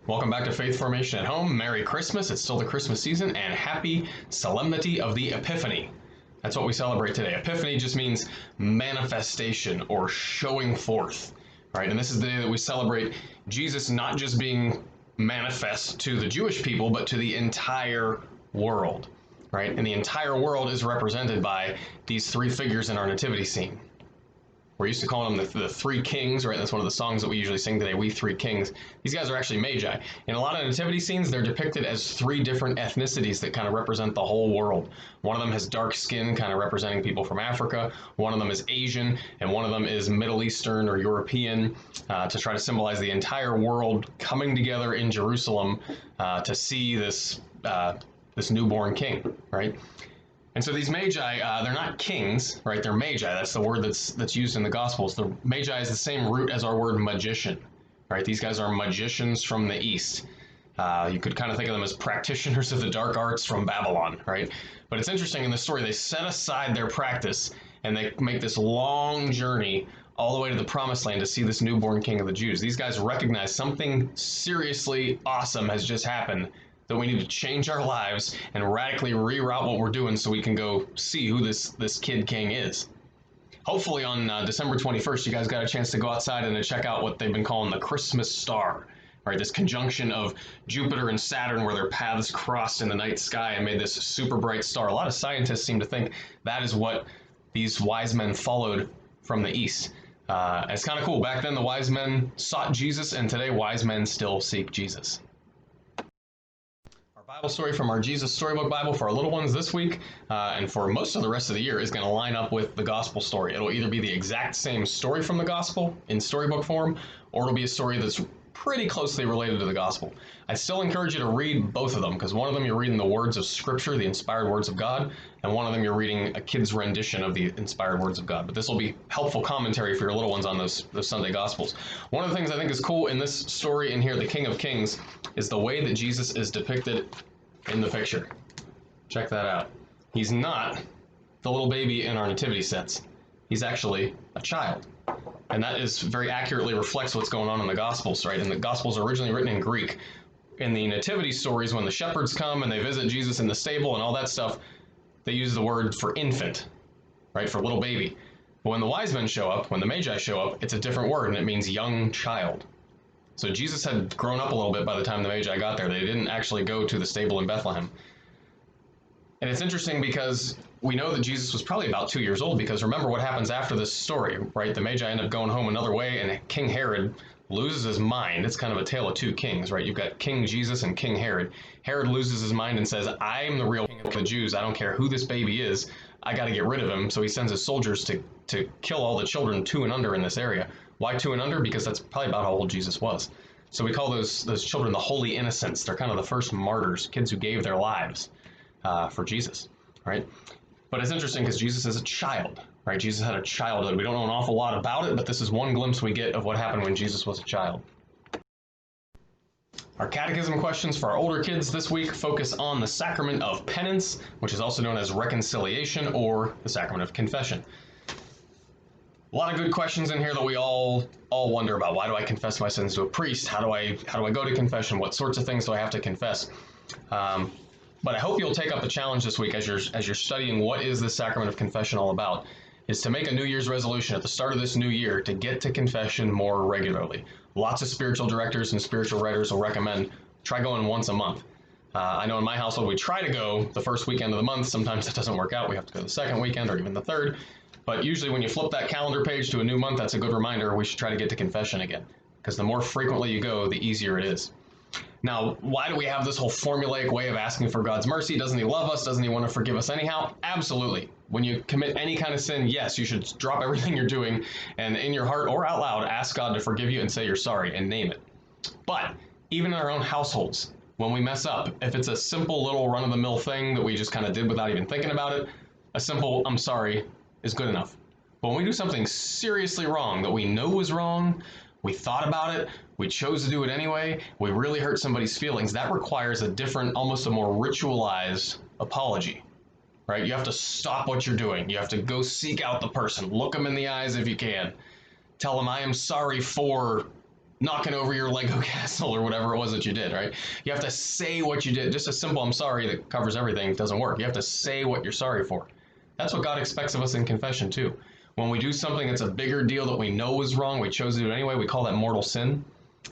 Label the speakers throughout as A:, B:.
A: Welcome back to Faith Formation at Home. Merry Christmas. It's still the Christmas season, and happy Solemnity of the Epiphany. That's what we celebrate today. Epiphany just means manifestation or showing forth, right? And this is the day that we celebrate Jesus not just being manifest to the Jewish people, but to the entire world, right? And the entire world is represented by these three figures in our nativity scene. We're used to calling them the three kings, right? That's one of the songs that we usually sing today, We Three Kings. These guys are actually magi. In a lot of nativity scenes, they're depicted as three different ethnicities that kind of represent the whole world. One of them has dark skin, kind of representing people from Africa. One of them is Asian, and one of them is Middle Eastern or European, to try to symbolize the entire world coming together in Jerusalem to see this newborn king, right? And so these magi, they're not kings, right? They're magi. That's the word that's used in the Gospels. The magi is the same root as our word magician, right? These guys are magicians from the East. You could kind of think of them as practitioners of the dark arts from Babylon, right? But it's interesting in the story, they set aside their practice and they make this long journey all the way to the promised land to see this newborn king of the Jews. These guys recognize something seriously awesome has just happened, that we need to change our lives and radically reroute what we're doing so we can go see who this kid king is. Hopefully on December 21st, you guys got a chance to go outside and to check out what they've been calling the Christmas star, right? This conjunction of Jupiter and Saturn where their paths crossed in the night sky and made this super bright star. A lot of scientists seem to think that is what these wise men followed from the East. It's kind of cool. Back then, the wise men sought Jesus, and today, wise men still seek Jesus. Bible story from our Jesus Storybook Bible for our little ones this week, and for most of the rest of the year, is going to line up with the gospel story. It'll either be the exact same story from the gospel in storybook form, or it'll be a story that's pretty closely related to the gospel. I still encourage you to read both of them, because one of them you're reading the words of Scripture, the inspired words of God, and one of them you're reading a kid's rendition of the inspired words of God. But this will be helpful commentary for your little ones on those Sunday Gospels. One of the things I think is cool in this story in here, the King of Kings, is the way that Jesus is depicted in the picture. Check that out. He's not the little baby in our nativity sets. He's actually a child. And that is very accurately reflects what's going on in the Gospels, right? And the Gospels are originally written in Greek. In the nativity stories, when the shepherds come and they visit Jesus in the stable and all that stuff, they use the word for infant, right? For little baby. But when the wise men show up, when the magi show up, it's a different word, and it means young child. So Jesus had grown up a little bit by the time the magi got there. They didn't actually go to the stable in Bethlehem. And it's interesting because we know that Jesus was probably about 2 years old, because remember what happens after this story, right? The magi end up going home another way, and King Herod loses his mind. It's kind of a tale of two kings, right? You've got King Jesus and King Herod. Herod loses his mind and says, I'm the real king of the Jews. I don't care who this baby is. I got to get rid of him. So he sends his soldiers to kill all the children 2 and under in this area. Why 2 and under? Because that's probably about how old Jesus was. So we call those children the holy innocents. They're kind of the first martyrs, kids who gave their lives for Jesus, right? But it's interesting because Jesus is a child, right? Jesus had a childhood. We don't know an awful lot about it, but this is one glimpse we get of what happened when Jesus was a child. Our catechism questions for our older kids this week focus on the sacrament of penance, which is also known as reconciliation, or the sacrament of confession. A lot of good questions in here that we all wonder about. Why do I confess my sins to a priest? How do I go to confession? What sorts of things do I have to confess? But I hope you'll take up the challenge this week as you're studying what is the sacrament of confession all about, is to make a New Year's resolution at the start of this new year to get to confession more regularly. Lots of spiritual directors and spiritual writers will recommend try going once a month. I know in my household we try to go the first weekend of the month. Sometimes that doesn't work out. We have to go the second weekend or even the third. But usually when you flip that calendar page to a new month, that's a good reminder we should try to get to confession again. Because the more frequently you go, the easier it is. Now, why do we have this whole formulaic way of asking for God's mercy? Doesn't he love us? Doesn't he want to forgive us anyhow? Absolutely. When you commit any kind of sin, yes, you should drop everything you're doing and in your heart or out loud, ask God to forgive you and say you're sorry and name it. But even in our own households, when we mess up, if it's a simple little run-of-the-mill thing that we just kind of did without even thinking about it, a simple I'm sorry is good enough. But when we do something seriously wrong that we know was wrong, we thought about it, we chose to do it anyway, we really hurt somebody's feelings, that requires a different, almost a more ritualized apology, right? You have to stop what you're doing. You have to go seek out the person, look them in the eyes if you can, tell them I am sorry for knocking over your Lego castle or whatever it was that you did, right? You have to say what you did. Just a simple I'm sorry that covers everything doesn't work. You have to say what you're sorry for. That's what God expects of us in confession too. When we do something that's a bigger deal that we know is wrong, we chose to do it anyway, we call that mortal sin.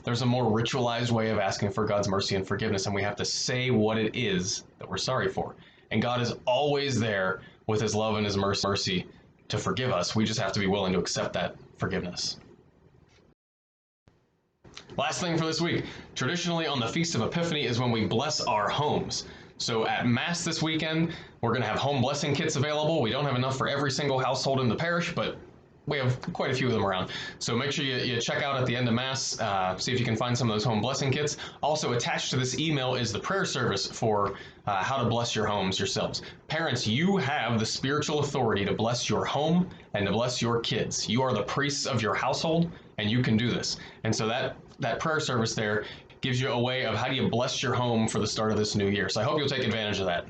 A: There's a more ritualized way of asking for God's mercy and forgiveness, and we have to say what it is that we're sorry for. And God is always there with his love and his mercy to forgive us. We just have to be willing to accept that forgiveness. Last thing for this week, traditionally on the Feast of Epiphany is when we bless our homes. So at Mass this weekend, we're going to have home blessing kits available. We don't have enough for every single household in the parish, but we have quite a few of them around. So make sure you check out at the end of Mass, see if you can find some of those home blessing kits. Also attached to this email is the prayer service for how to bless your homes yourselves. Parents, you have the spiritual authority to bless your home and to bless your kids. You are the priests of your household, and you can do this. And so that prayer service there gives you a way of how do you bless your home for the start of this new year. So I hope you'll take advantage of that.